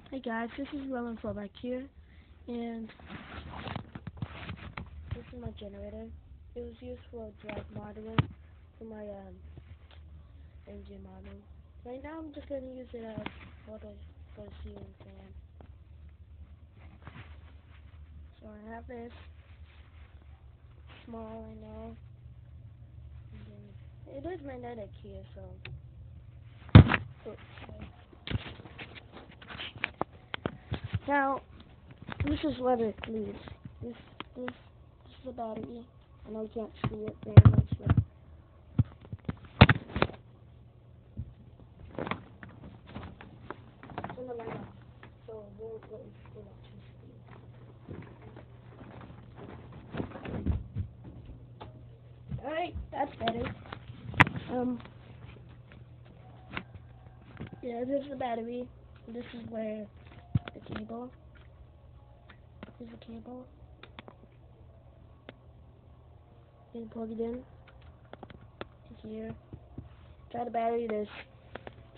Hey guys, this is Roland Flowback here, and this is my generator. It was used for drag modeling for my engine model. Right now I'm just going to use it as for the ceiling fan. So I have this, small I know, and then it is magnetic here, so oops, sorry. Now this is what it leaves. This is the battery. I know you can't see it very much, but turn the light off so it won't waste electricity. Alright, that's better. Yeah, this is the battery. This is where the cable. Here's the cable. You can plug it in to here. Try the battery. There's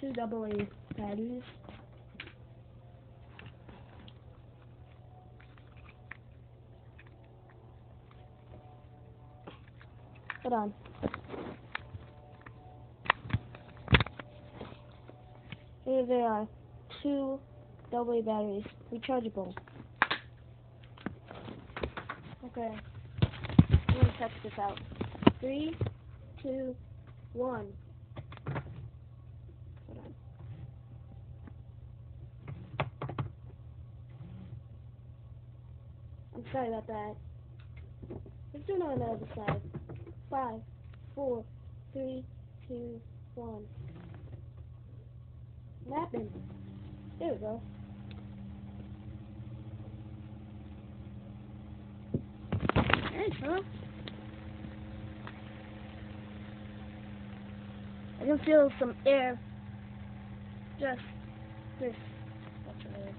two AA batteries. Hold on. Here there are two AA batteries, rechargeable. Okay, I'm gonna test this out. 3, 2, 1. Hold on. I'm sorry about that. Let's do it on the other side. 5, 4, 3, 2, 1. What happened? There we go. Thanks, huh? I can feel some air. Just this. That's air.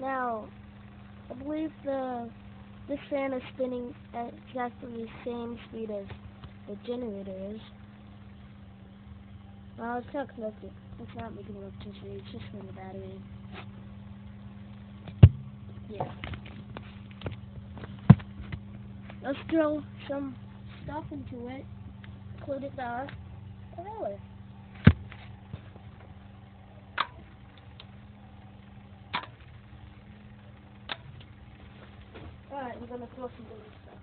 Now, I believe this fan is spinning at exactly the same speed as the generator is. Well, it's not connected. It's not making electricity. It's just from the battery. Yeah. Let's throw some stuff into it, including the roller. Alright, we're gonna throw some baby stuff.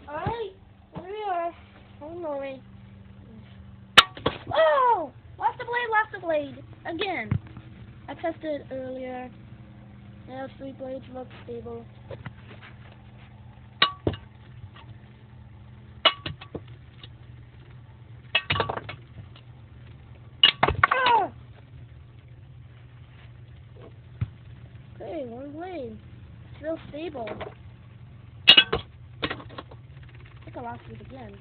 Alright, here we are. Oh no. Oh! Lost the blade! Again! I tested it earlier. Now 3 blades look stable. Ah! Okay, 1 blade. It's real stable. I think I lost it again.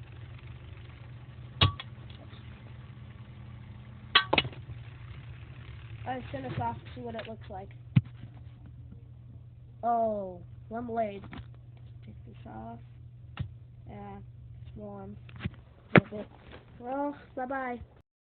Alright, turn this off to see what it looks like. Oh, 1 blade. Take this off. Yeah, it's warm. A little bit. Well, bye-bye.